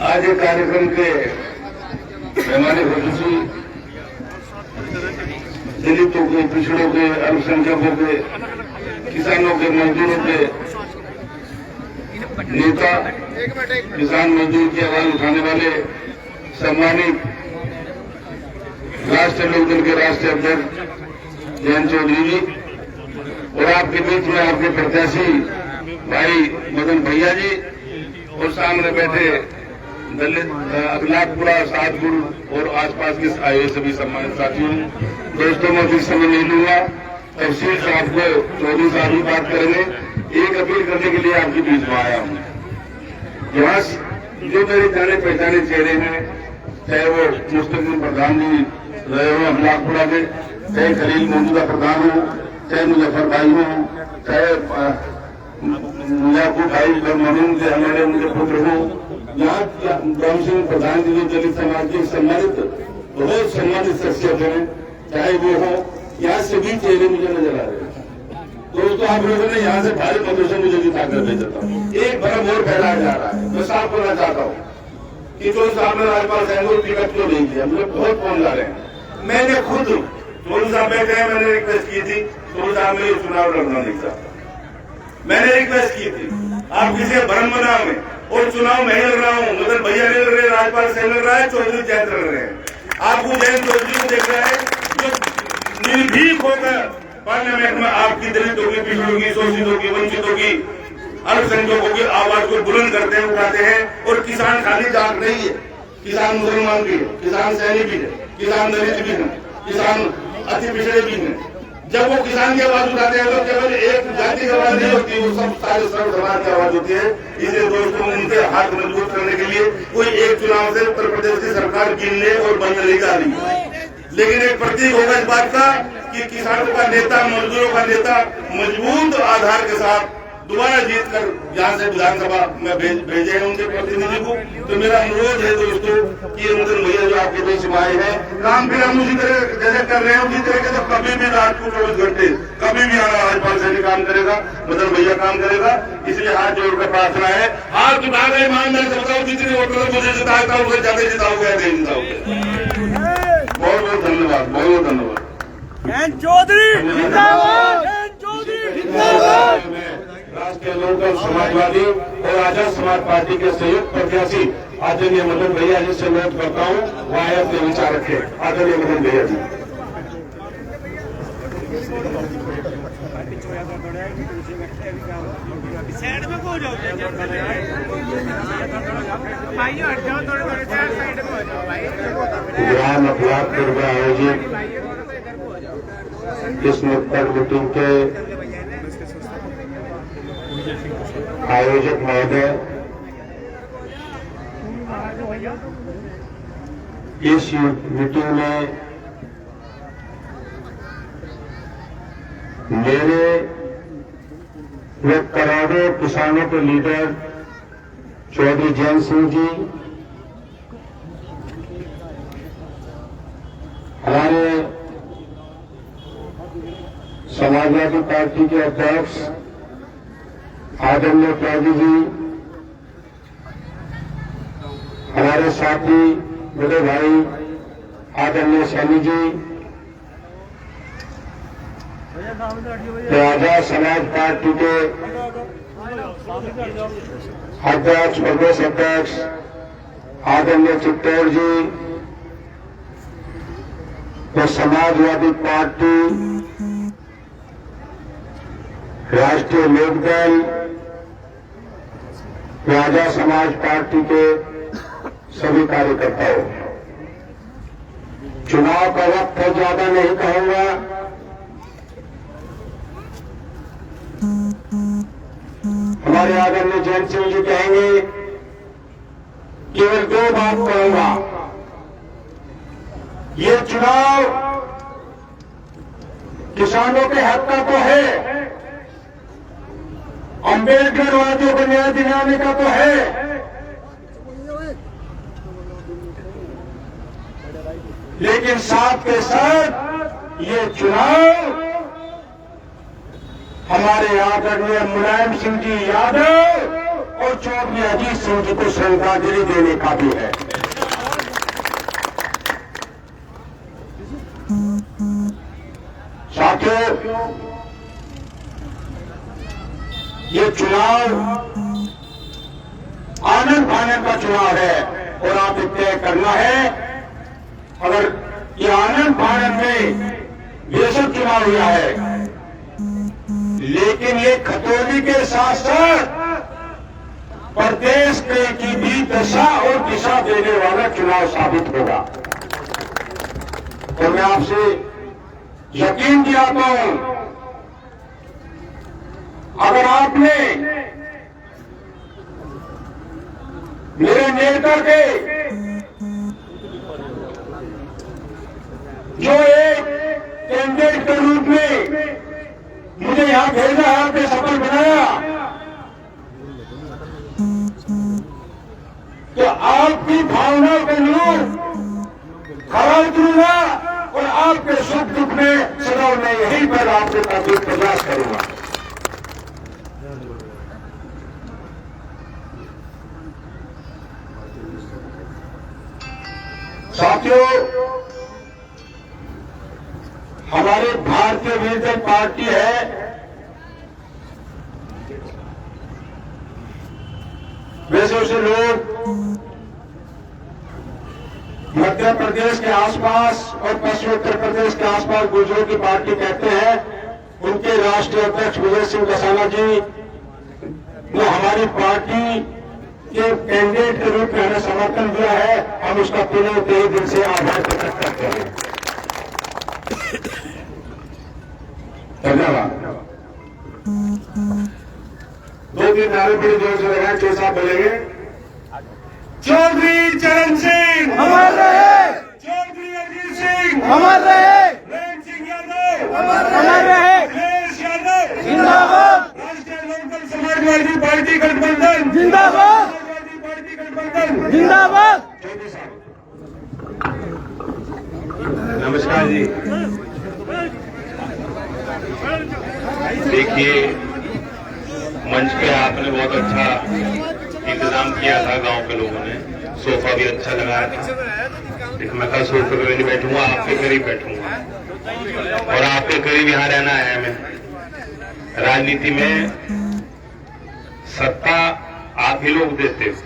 आज एक कार्यक्रम के पैमाने खुशी दलितों के, पिछड़ों के, अल्पसंख्यकों के, किसानों के, मजदूरों के नेता, किसान मजदूर की आवाज उठाने वाले सम्मानित राष्ट्रीय लोकदल के राष्ट्रीय अध्यक्ष जयंत चौधरी जी और आपके बीच में आपके प्रत्याशी भाई मदन भैया जी और सामने बैठे दलित अखलाकपुरा, सातपुर और आसपास के आए सभी सम्मानित साथियों, दोस्तों मैं फिर समय नहीं लूंगा। तहसील साहब को चौधरी साहब ही बात करेंगे। एक अपील करने के लिए आपके बीच में आया हूँ। यहाँ जो मेरे जाने पहचाने चेहरे हैं, चाहे वो मुस्तकिल प्रधान जी रहे हो अखलाकपुरा के, चाहे खलील मौजूदा प्रधान हो, चाहे मुजफ्फर भाई हो, चाहे याकूब भाई ममून के हमारे उनके पुत्र हो, यहाँ गौम सिंह प्रधान जी जो दलित समाज के सम्मानित बहुत सम्मानित शख्सियत है, चाहे वो हो, यहाँ सभी चेहरे मुझे नजर आ रहे हैं। दोस्तों आप लोगों ने यहाँ से भारी मतों से मुझे जिताकर भेजा था। एक भरम और फैलाया जा रहा है। मैं साफ करना चाहता हूँ कि जो साहब ने राज्यपाल साहब टिकट क्यों नहीं दिया, मुझे बहुत फोन आ रहे हैं। मैंने खुद चौधरी साहब बैठे हैं, मैंने रिक्वेस्ट की थी चौधरी साहब में चुनाव लड़ना नहीं चाहता। मैंने रिक्वेस्ट की थी आप किसी भरम बना में, और चुनाव मैं ही लड़ रहा हूँ, मदन भैया नहीं लड़ रहे, राज्यपाल साहब लड़ रहा है, चौधरी जयंत लड़ रहे हैं। आपको जयंत चौधरी को देख रहा है जो निर्भीक होकर पार्लियामेंट में आपकी दलितों की, पिछड़ों की, शोषितों की, वंचितों की, अल्पसंख्यकों की आवाज को बुलंद करते हैं, उठाते हैं। और किसान खाली जात नहीं है, किसान मुसलमान भी है, किसान सैनिक भी है, किसान दलित भी है, किसान अति पिछड़े भी हैं। जब वो किसान की आवाज उठाते हैं तो केवल एक जाति की आवाज नहीं होती, वो सब सारे सर्व समाज की आवाज होती है। इसलिए दोस्तों उनके हाथ मजबूत करने के लिए कोई एक चुनाव से उत्तर प्रदेश की सरकार गिनने और बनने नहीं जा रही है, लेकिन एक प्रतीक होगा इस बात का कि किसानों का नेता, मजदूरों का नेता मजबूत आधार के साथ दोबारा जीत कर यहाँ से विधानसभा में भेजे हैं उनके प्रतिनिधि को। तो मेरा अनुरोध है दोस्तों कि मदन भैया जो आपके बीच में आए हैं, काम फिर हम उसी तरह जैसे कर रहे हैं उसी तरह के, तो कभी भी रात को 24 घंटे कभी भी आना राज्यपाल से काम करेगा, मदन भैया काम करेगा। इसलिए हाथ जोड़कर प्रार्थना है, हाथ उठा गए ईमानदारी से बताओ जितने वोटर मुझे जिताया था उसे ज्यादा जिताओगे नहीं जिताओगे। बहुत बहुत धन्यवाद, बहुत बहुत धन्यवाद। चौधरी राष्ट्रीय लोकदल समाजवादी और आजाद समाज पार्टी के संयुक्त प्रत्याशी आदरणीय मदन भैया जी से अनुरोध करता हूँ वहाँ अपने विचार रखे। आदरणीय मदन भैया जी। ग्राम अखलाकपुर में आयोजित इस नुक्कड़ मीटिंग के आयोजक महोदय, इस मीटिंग में मेरे व करोड़ों किसानों के लीडर चौधरी जयंत सिंह जी, हमारे समाजवादी पार्टी के अध्यक्ष आदरणीय त्यागी जी, हमारे साथी बड़े भाई आदरणीय सैनी जी, आजाद समाज पार्टी के अध्यक्ष, प्रदेश अध्यक्ष आदरणीय चित्तौड़ जी, तो समाजवादी पार्टी, राष्ट्रीय लोकदल, आजाद समाज पार्टी के सभी कार्यकर्ताओं, चुनाव का वक्त है, ज्यादा नहीं कहूंगा। हमारे आदरणीय जयंत सिंह जी कहेंगे, केवल 2 बात कहूंगा। ये चुनाव किसानों के हक का तो है, अम्बेडकर वादियों को न्याय दिलाने का तो है, लेकिन साथ के साथ ये चुनाव हमारे आदरणीय मुलायम सिंह जी यादव और चौधरी अजीत सिंह जी को श्रद्धांजलि देने का भी है। साथियों, ये चुनाव आनंद फानंद का चुनाव है और आप तय करना है। अगर ये आनंद फानंद में बेशक चुनाव हुआ है, लेकिन ये खतौली के साथ साथ प्रदेश की भी दशा और दिशा देने वाला चुनाव साबित होगा। और मैं आपसे यकीन दिलाता हूं, अगर आपने मेरे नेता के जो एक कैंडिडेट के रूप में मुझे यहां भेजा है, आपने सफल बनाया, तो आपकी भावनाओं के अनुरूप खरा उतरूंगा और आपके सुख दुख में सदा मैं यही पर आपके काफी प्रयास करूंगा। साथियों, हमारे भारतीय जनता पार्टी है, वैसे उसे लोग मध्य प्रदेश के आसपास और पश्चिम उत्तर प्रदेश के आसपास गुर्जरों की पार्टी कहते हैं। उनके राष्ट्रीय अध्यक्ष विजय सिंह दसाना जी ने हमारी पार्टी के कैंडिडेट के रूप में हमें समर्थन दिया है, हम उसका पुनः तहे दिल से आभार प्रकट करते हैं। धन्यवाद। 2-3 नारे बड़ी जोर से लगाए, जो साहब बोलेंगे। चौधरी चरण सिंह अमर रहे, चौधरी अजीत सिंह अमर रहे, प्रेम सिंह यादव अमर रहे, अखिलेश यादव जिंदाबाद, राष्ट्रीय लोकदल समाजवादी पार्टी गठबंधन जिंदाबाद, समाजवादी पार्टी गठबंधन जिंदाबाद। नमस्कार जी। देखिए, मंच पे आपने बहुत अच्छा इंतजाम किया था, गांव के लोगों ने सोफा भी अच्छा लगाया था। लेकिन मैं कल सोफे पे नहीं बैठूंगा, आपके करीब बैठूंगा और आपके करीब यहाँ रहना है हमें। राजनीति में सत्ता आप ही लोग देते हो,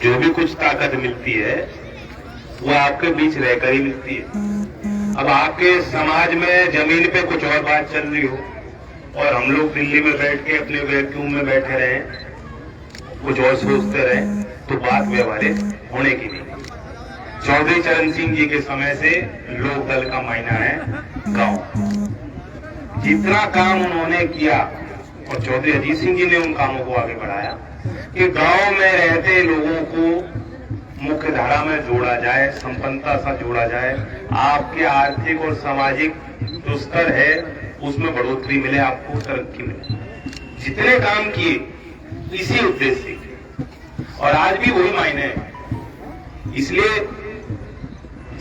जो भी कुछ ताकत मिलती है वो आपके बीच रहकर ही मिलती है। अब आपके समाज में जमीन पे कुछ और बात चल रही हो और हम लोग दिल्ली में बैठ के अपने वैक्यूम में बैठे रहे, कुछ और सोचते रहे, तो बात व्यवहारिक होने की नहीं। चौधरी चरण सिंह जी के समय से लोक दल का मायना है गांव। जितना काम उन्होंने किया और चौधरी अजीत सिंह जी ने उन कामों को आगे बढ़ाया कि गांव में रहते लोगों को मुख्य धारा में जोड़ा जाए, संपन्नता सा जोड़ा जाए, आपके आर्थिक और सामाजिक जो स्तर है उसमें बढ़ोतरी मिले, आपको तरक्की मिले। जितने काम किए इसी उद्देश्य से, और आज भी वही मायने है। इसलिए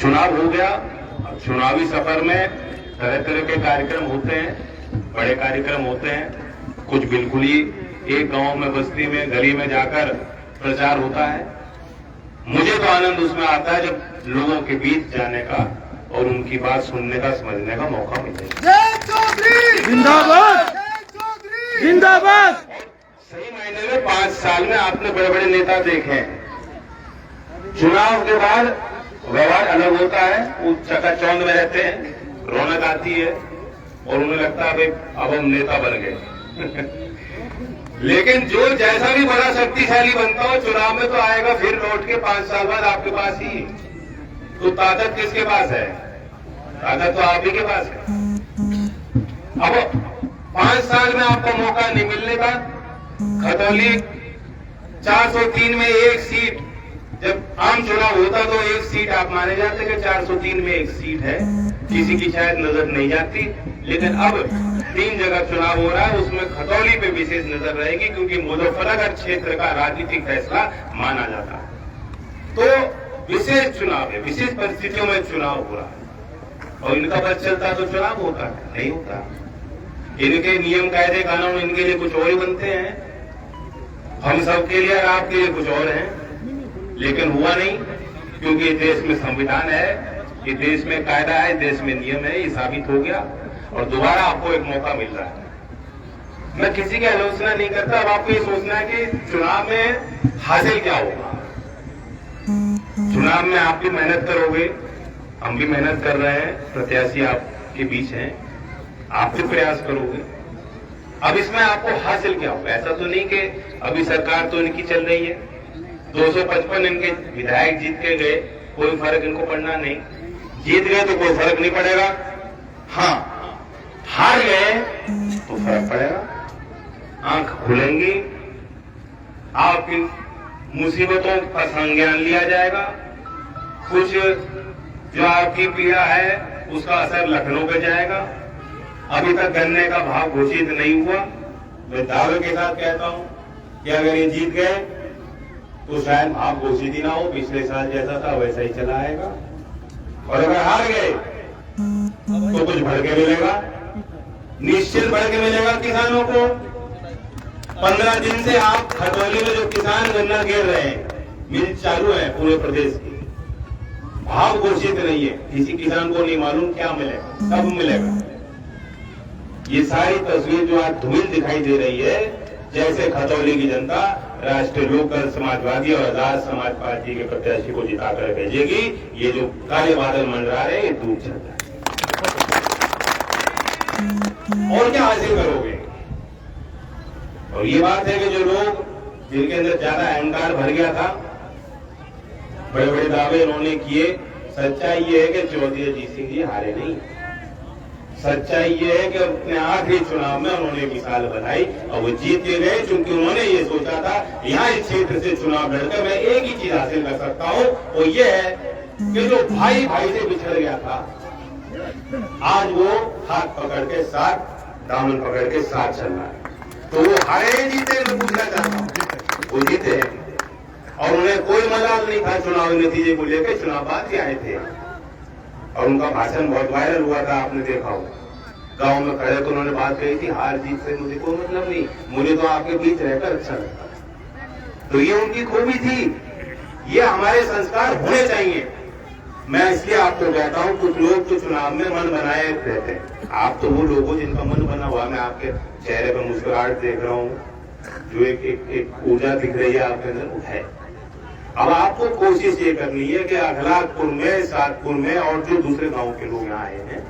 चुनाव हो गया। अब चुनावी सफर में तरह तरह के कार्यक्रम होते हैं, बड़े कार्यक्रम होते हैं, कुछ बिल्कुल ही एक गांव में, बस्ती में, गली में जाकर प्रचार होता है। मुझे तो आनंद उसमें आता है जब लोगों के बीच जाने का और उनकी बात सुनने का, समझने का मौका मिले। जय चौधरी जिंदाबाद, जिंदाबाद। सही मायने में 5 साल में आपने बड़े बड़े नेता देखे हैं। चुनाव के बाद व्यवहार अलग होता है, वो चकाचौंध में रहते हैं, रौनक आती है और उन्हें लगता है भाई अब हम नेता बन गए। लेकिन जो जैसा भी बड़ा शक्तिशाली बनता हो, चुनाव में तो आएगा फिर लौट के 5 साल बाद आपके पास ही। तो ताकत किसके पास है? ताकत तो आप ही के पास है। अब 5 साल में आपको मौका नहीं मिलने का। खतौली 403 में एक सीट, जब आम चुनाव होता तो एक सीट आप माने जाते कि 403 में एक सीट है, किसी की शायद नजर नहीं जाती। लेकिन अब 3 जगह चुनाव हो रहा है, उसमें खतौली पे विशेष नजर रहेगी क्योंकि मुजफ्फरनगर क्षेत्र का राजनीतिक फैसला माना जाता है। तो विशेष चुनाव है, विशेष परिस्थितियों में चुनाव हो रहा है और इनका पद चलता तो चुनाव होता है, नहीं होता। इनके नियम कायदे कानून इनके लिए कुछ और ही बनते हैं। हम सबके लिए और आपके लिए कुछ और है, लेकिन हुआ नहीं, क्योंकि देश में संविधान है, ये देश में कायदा है, देश में नियम है, ये साबित हो गया और दोबारा आपको एक मौका मिल रहा है। मैं किसी की आलोचना नहीं करता, अब आपको ये सोचना है कि चुनाव में हासिल क्या होगा। चुनाव में आप भी मेहनत करोगे, हम भी मेहनत कर रहे हैं, प्रत्याशी आपके बीच हैं, आप भी प्रयास करोगे। अब इसमें आपको हासिल क्या होगा? ऐसा तो नहीं कि अभी सरकार तो इनकी चल रही है, 255 इनके विधायक जीत के गए, कोई फर्क इनको पड़ना नहीं, जीत गए तो कोई फर्क नहीं पड़ेगा, हाँ हार गए तो फर्क पड़ेगा, आंख खुलेंगी, आपकी मुसीबतों का संज्ञान लिया जाएगा, कुछ जो आपकी पीड़ा है उसका असर लखनऊ पे जाएगा। अभी तक गन्ने का भाव घोषित नहीं हुआ, मैं दावे के साथ कहता हूं कि अगर ये जीत गए तो शायद भाव घोषित ही ना हो, पिछले साल जैसा था वैसा ही चला आएगा, और अगर हार गए तो कुछ बढ़ के मिलेगा, निश्चित बढ़ के मिलेगा किसानों को। 15 दिन से आप खतौली में जो किसान गन्ना गिर रहे हैं, मिल चालू है पूरे प्रदेश की, भाव घोषित नहीं है, किसी किसान को नहीं मालूम क्या मिलेगा, कब मिलेगा। ये सारी तस्वीर जो आज धूमिल दिखाई दे रही है, जैसे खतौली की जनता राष्ट्रीय लोकदल समाजवादी और आजाद समाज पार्टी के प्रत्याशी को जिताकर भेजेगी, ये जो काले बादल मंडरा रहे हैं ये दूर चल जाए। और क्या हासिल करोगे? और ये बात है कि जो लोग जिनके अंदर ज्यादा अहंकार भर गया था, बड़े बड़े दावे इन्होंने किए, सच्चाई ये है कि चौधरी अजीत सिंह जी हारे नहीं। सच्चाई ये है कि अपने आखिरी चुनाव में उन्होंने मिसाल बनाई और वो जीत के गए, क्योंकि उन्होंने ये सोचा था यहाँ इस क्षेत्र से चुनाव लड़कर मैं एक ही चीज हासिल कर सकता हूँ, वो ये है कि जो भाई भाई से बिछड़ गया था, आज वो हाथ पकड़ के साथ, दामन पकड़ के साथ चल रहा है। तो वो हारे जीते, मैं पूछना चाहता हूँ, वो जीते हैं और उन्हें कोई मलाल नहीं था चुनावी नतीजे को लेकर, चुनाव बाद ही आए थे और उनका भाषण बहुत वायरल हुआ था, आपने देखा हो। गांव में खड़े तो उन्होंने बात कही थी, हार जीत से मुझे कोई मतलब नहीं, मुझे तो आपके बीच रहकर अच्छा लगता। तो ये उनकी खूबी थी, ये हमारे संस्कार होने चाहिए। मैं इसलिए आपको कहता हूं, कुछ लोग तो चुनाव में मन बनाए रहते हैं, आप तो वो लोग हो जिनका मन बना हुआ। मैं आपके चेहरे पर मुस्कुराहट देख रहा हूँ, जो एक ऊर्जा दिख रही है आपके अंदर, वो है। अब आपको कोशिश ये करनी है कि अखलाकपुर में, सातपुर में और जो दूसरे गांव के लोग यहाँ आए हैं,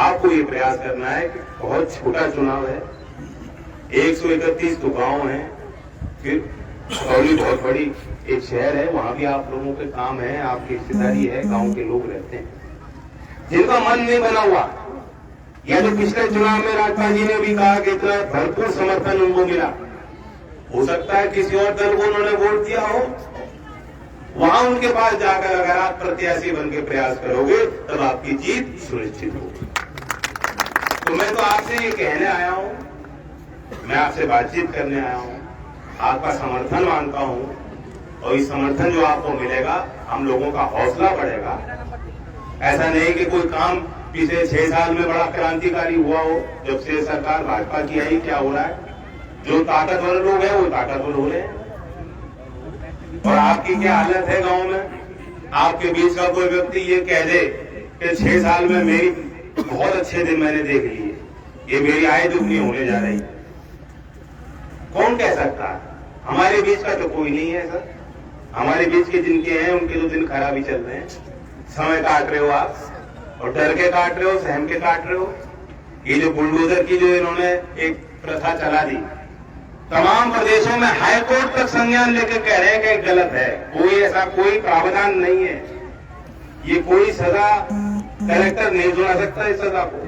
आपको ये प्रयास करना है कि बहुत छोटा चुनाव है, 131 तो गांव है, फिर खतौली बहुत बड़ी एक शहर है, वहां भी आप लोगों के काम है, आपकी हिस्सेदारी है, गांव के लोग रहते हैं जिनका मन नहीं बना हुआ, या जो पिछले चुनाव में राजपाल जी ने भी कहा कि इतना भरपूर समर्थन उनको मिला, हो सकता है किसी और दल को उन्होंने वोट दिया हो, वहां उनके पास जाकर अगर आप प्रत्याशी बन के प्रयास करोगे तब आपकी जीत सुनिश्चित होगी। तो मैं तो आपसे ये कहने आया हूं, मैं आपसे बातचीत करने आया हूं, आपका समर्थन मांगता हूं, और इस समर्थन जो आपको मिलेगा, हम लोगों का हौसला बढ़ेगा। ऐसा नहीं कि कोई काम पिछले 6 साल में बड़ा क्रांतिकारी हुआ हो, जब से सरकार भाजपा की आई, क्या हो रहा है, जो ताकतवर लोग हैं वो ताकतवर हो रहे हैं। और आपकी क्या हालत है गांव में? आपके बीच का कोई व्यक्ति ये कह दे कि 6 साल में मेरी बहुत अच्छे दिन मैंने देख लिए, ये मेरी आय दुगनी होने जा रही, कौन कह सकता है? हमारे बीच का तो कोई नहीं है सर। हमारे बीच के जिनके हैं उनके तो दिन खराब ही चल रहे हैं। समय काट रहे हो आप, और डर के काट रहे हो, सहम के काट रहे हो। ये जो बुलडोजर की जो इन्होंने एक प्रथा चला दी, तमाम प्रदेशों में हाई कोर्ट तक संज्ञान लेकर कह रहे हैं कि गलत है, कोई ऐसा कोई प्रावधान नहीं है, ये कोई सजा कलेक्टर नहीं सुना सकता इस सजा को,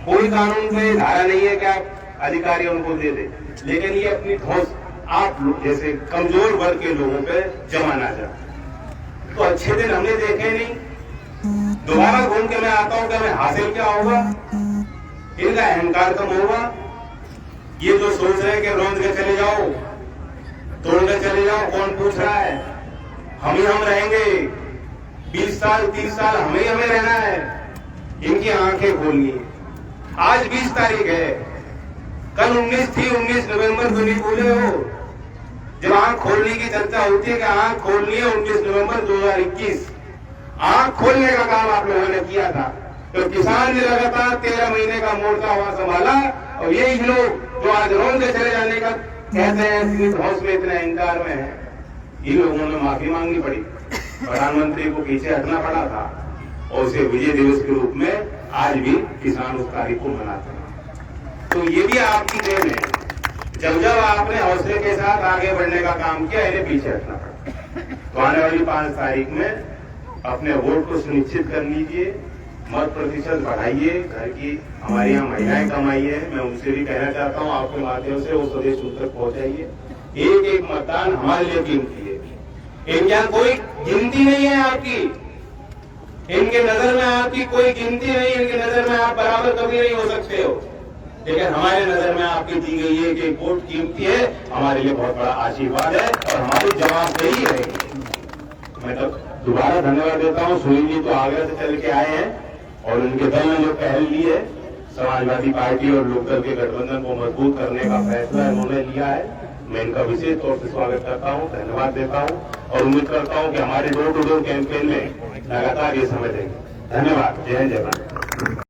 कोई कानून में धारा नहीं है कि आप अधिकारी उनको दे दे, लेकिन ये अपनी ठोस आप लोग जैसे कमजोर वर्ग के लोगों पे जमाना चाहते। तो अच्छे दिन हमने देखे नहीं, दोबारा घूम के मैं आता हूं कि हमें हासिल क्या होगा, इनका अहंकार कम होगा। ये जो सोच रहे हैं कि रोंद के चले जाओ, तोड़ के चले जाओ, कौन पूछ रहा है, हम ही हम रहेंगे 20 साल 30 साल हमें रहना है, इनकी आंखें खोलनी है। आज 20 तारीख है, कल 19 थी, 19 नवंबर को नहीं भूले हो? जब आंख खोलने की चर्चा होती है कि आंख खोलनी है 19 नवंबर 2021, आंख खोलने का काम आप लोगों ने किया था। तो किसान ने लगातार 13 महीने का मोर्चा वहां संभाला, और यही लोग जो आज रोड से चले जाने का कहते हैं, हाउस में इतना इंकार में है, इन लोगों ने माफी मांगनी पड़ी, प्रधानमंत्री को पीछे हटना पड़ा था, और उसे विजय दिवस के रूप में आज भी किसान उस तारीख को मनाते हैं। तो ये भी आपकी देन है, जब जब आपने हौसले के साथ आगे बढ़ने का काम किया, इन्हें पीछे हटना पड़ा। तो आने वाली 5 तारीख में अपने वोट को सुनिश्चित कर लीजिए, मत प्रतिशत बढ़ाइए, घर की हमारे यहाँ महिलाएं कमाई है, मैं उनसे भी कहना चाहता हूँ आपके माध्यम से वो स्वदेश तक पहुंचाइए। एक एक मतदान हमारे लिए कीमती है, इनके यहाँ कोई गिनती नहीं है आपकी, इनके नजर में आपकी कोई गिनती नहीं, इनकी नजर में आप बराबर कभी नहीं हो सकते हो, लेकिन हमारे नजर में आपकी दी गई है कि वोट कीमती है, हमारे लिए बहुत बड़ा आशीर्वाद है और हमारी जवाबदेही रहेगी। मैं तो दोबारा धन्यवाद देता हूँ। सुनील जी तो आगरा से चल के आए हैं, और उनके दल ने जो पहल ली है, समाजवादी पार्टी और लोकदल के गठबंधन को मजबूत करने का फैसला इन्होंने लिया है, मैं इनका विशेष तौर से स्वागत करता हूं, धन्यवाद देता हूं, और उम्मीद करता हूं कि हमारे डोर टू डोर कैंपेन में लगातार ये समय देंगे। धन्यवाद। जय हिंद, जय भारत।